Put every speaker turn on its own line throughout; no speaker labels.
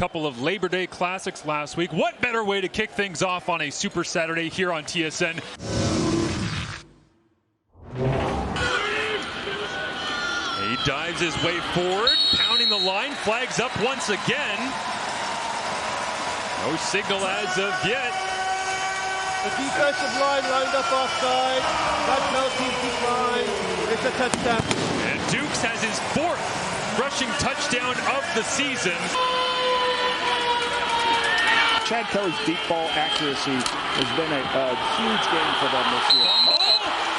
couple of Labor Day classics last week. What better way to kick things off on a Super Saturday here on TSN? He dives his way forward, pounding the line, flags up once again. No signal as of yet.
The defensive line lined up offside. That penalty declined. It's a touchdown.
And Dukes has his fourth rushing touchdown of the season.
Chad Kelly's deep ball accuracy has been a huge game for them this year.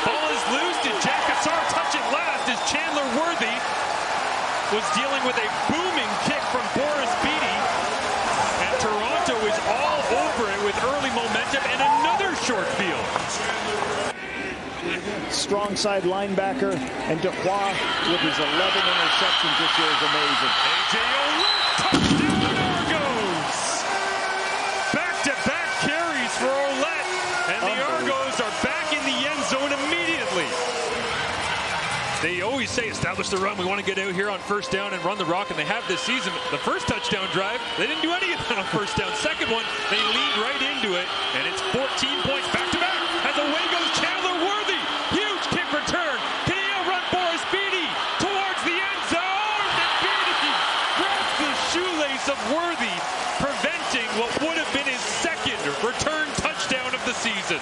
Ball is loose. Did Jack Kassar touch it last as Chandler Worthy was dealing with a booming kick from Boris Beatty. And Toronto is all over it with early momentum and another short field.
Strong side linebacker, and Dubois with his 11 interceptions this year is amazing.
A.J. Ouellette, touchdown Argos! Back-to-back carries for Ouellette, and the Argos are back in the end zone immediately. They always say establish the run. We want to get out here on first down and run the rock, and they have this season. The first touchdown drive, they didn't do any of that on first down. Second one, they lead right into it, and it's 14 points back-to-back. As away goes Chandler Worthy. Huge kick return. Can he outrun Boris Beatty towards the end zone? And Beatty grabs the shoelace of Worthy, preventing what would have been his second return touchdown of the season.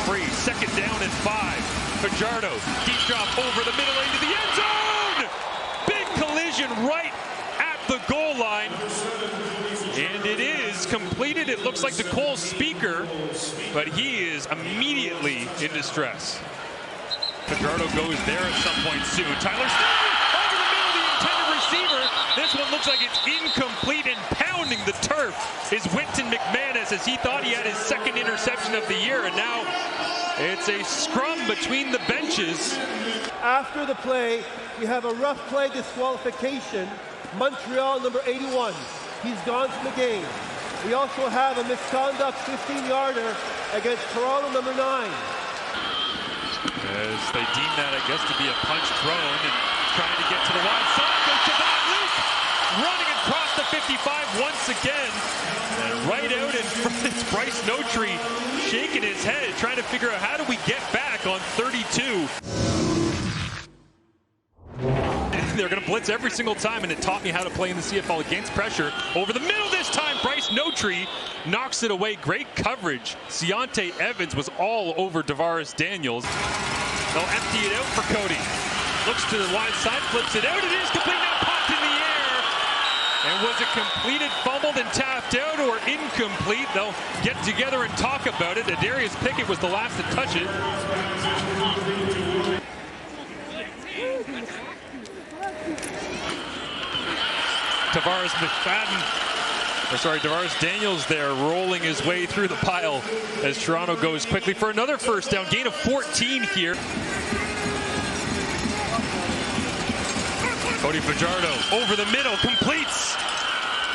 Free, second down and 5. Fajardo, deep drop over the middle into the end zone! Big collision right at the goal line. And it is completed. It looks like the Cole Speaker, but he is immediately in distress. Fajardo goes there at some point soon. Tyler Stone over the middle of the intended receiver. This one looks like it's incomplete, and pounding the turf is Winton McManus as he thought he had his second interception of the year, and now it's a scrum between the benches.
After the play, we have a rough play disqualification. Montreal, number 81. He's gone from the game. We also have a misconduct 15-yarder against Toronto, number 9.
As they deem that, I guess, to be a punch thrown, and trying to get to the wide side. Goes to Van Luke, running across the 55 once again. And right out in front, it's Bryce Notree shaking his head, trying to figure out how do we get back on 32. They're going to blitz every single time, and it taught me how to play in the CFL against pressure. Over the middle this time, Bryce Notree knocks it away. Great coverage. Ciante Evans was all over Davaris Daniels. They'll empty it out for Cody. Looks to the wide side, flips it out. It is complete, now popped in the air. And was it completed, fumbled, and tapped out, or incomplete? They'll get together and talk about it. Adarius Pickett was the last to touch it. Davaris Daniels there rolling his way through the pile as Toronto goes quickly for another first down. Gain of 14 here. Cody Fajardo over the middle, completes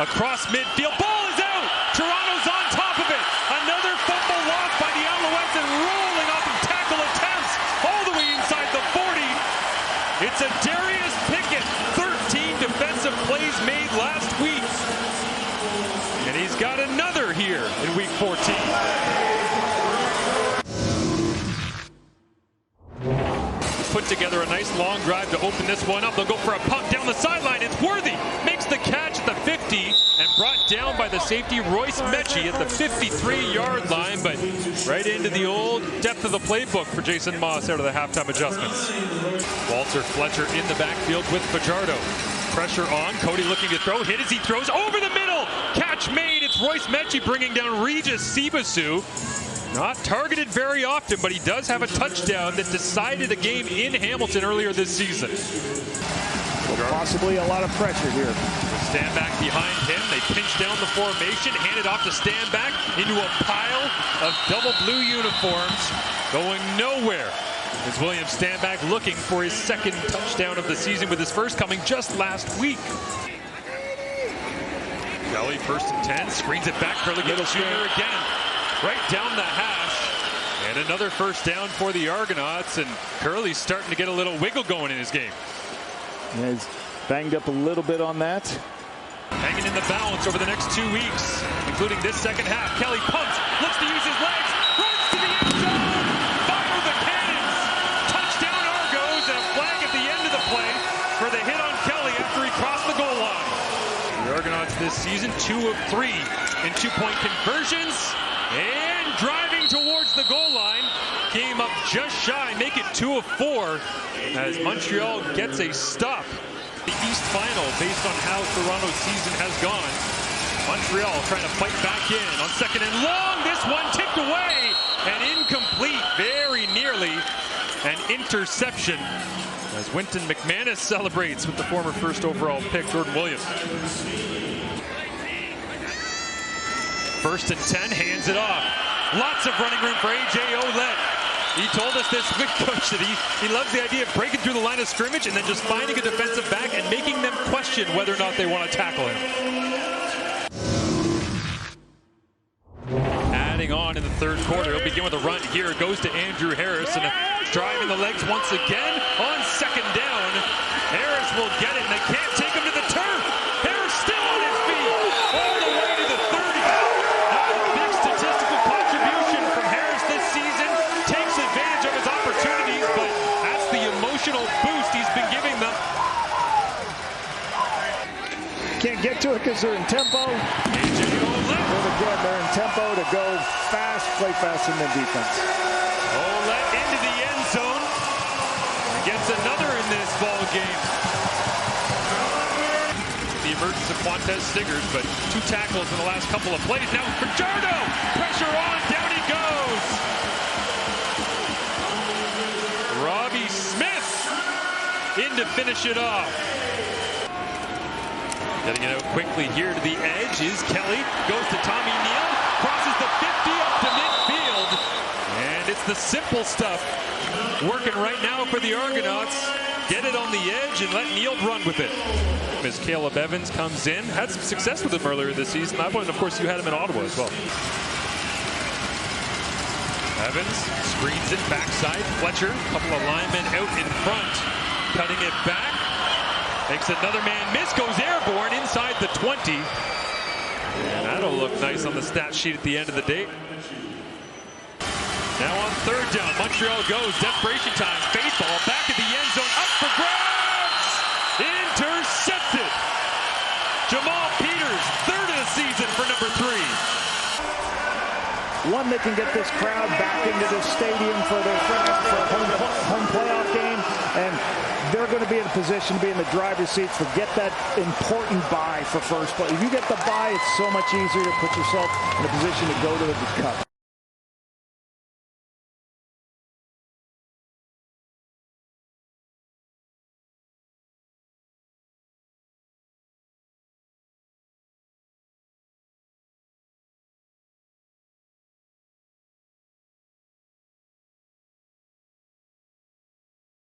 across midfield. Ball is out! Toronto's on top of it. Another fumble lost by the Alouettes and rolling off of tackle attempts all the way inside the 40. It's Adarius Pickett. 13 defensive plays made last week. And he's got another here in week 14. Put together a nice long drive to open this one up. They'll go for a pump down the sideline. It's Worthy. Makes the catch at the 50 and brought down by the safety Royce Mechie at the 53-yard line, but right into the old depth of the playbook for Jason Moss out of the halftime adjustments. Walter Fletcher in the backfield with Fajardo. Pressure on. Cody looking to throw. Hit as he throws over the middle. Catch made. It's Royce Mechie bringing down Regis Sibasu. Not targeted very often, but he does have a touchdown that decided a game in Hamilton earlier this season.
Possibly a lot of pressure here.
Stand back behind him. They pinch down the formation, hand it off to stand back into a pile of double blue uniforms going nowhere. As William Stanback looking for his second touchdown of the season, with his first coming just last week. Kelly first and 10, screens it back. Curly gets Jr. again. Right down the hash. And another first down for the Argonauts, and Curly's starting to get a little wiggle going in his game.
He's banged up a little bit on that.
Hanging in the balance over the next 2 weeks, including this second half. Kelly pumps, looks to use his legs, runs to the end zone, fire the cannons! Touchdown Argos, and a flag at the end of the play for the hit on Kelly after he crossed the goal line. The Argonauts this season, 2 of 3 in 2-point conversions, and driving towards the goal line. Came up just shy, make it 2 of 4 as Montreal gets a stop. The East Final based on how Toronto's season has gone. Montreal trying to fight back in on second and long. This one tipped away and incomplete, very nearly an interception as Winton McManus celebrates with the former first overall pick, Jordan Williams. First and 10, hands it off. Lots of running room for A.J. Ouellette. He told us this week, coach, that he loves the idea of breaking through the line of scrimmage and then just finding a defensive back and making them question whether or not they want to tackle him. Adding on in the third quarter, he'll begin with a run here. Goes to Andrew Harris and driving the legs once again on second down. Harris will get it and they can't take him to the turf. Harris still on his feet all the way to the 30. Not a big statistical contribution from Harris this season. Takes advantage of his opportunities, but that's the emotional boost he's been giving them.
Can't get to it because they're in tempo.
A.J. Ouellette.
But again, they're in tempo to go fast, play fast in the defense.
Ouellette into the end zone. Gets another in this ball game. The emergence of Quantez Stiggers, but 2 tackles in the last couple of plays. Now Fajardo, pressure on, down he goes. Robbie Smith in to finish it off. Getting it out quickly here to the edge is Kelly. Goes to Tommy Neal, crosses the 50 up to midfield. And it's the simple stuff working right now for the Argonauts. Get it on the edge and let Neal run with it. As Caleb Evans comes in, had some success with him earlier this season. And of course, you had him in Ottawa as well. Evans screens it backside. Fletcher, a couple of linemen out in front, cutting it back. Makes another man miss, goes airborne inside the 20. And that'll look nice on the stat sheet at the end of the day. Now on third down, Montreal goes, desperation time, fade ball, back at the end zone, up for grabs! Intercepted! Jamal Peters, third of the season for number 3.
One, they can get this crowd back into the stadium for their home playoff game, and they're going to be in a position to be in the driver's seat to get that important bye for first place. If you get the bye, it's so much easier to put yourself in a position to go to the cup.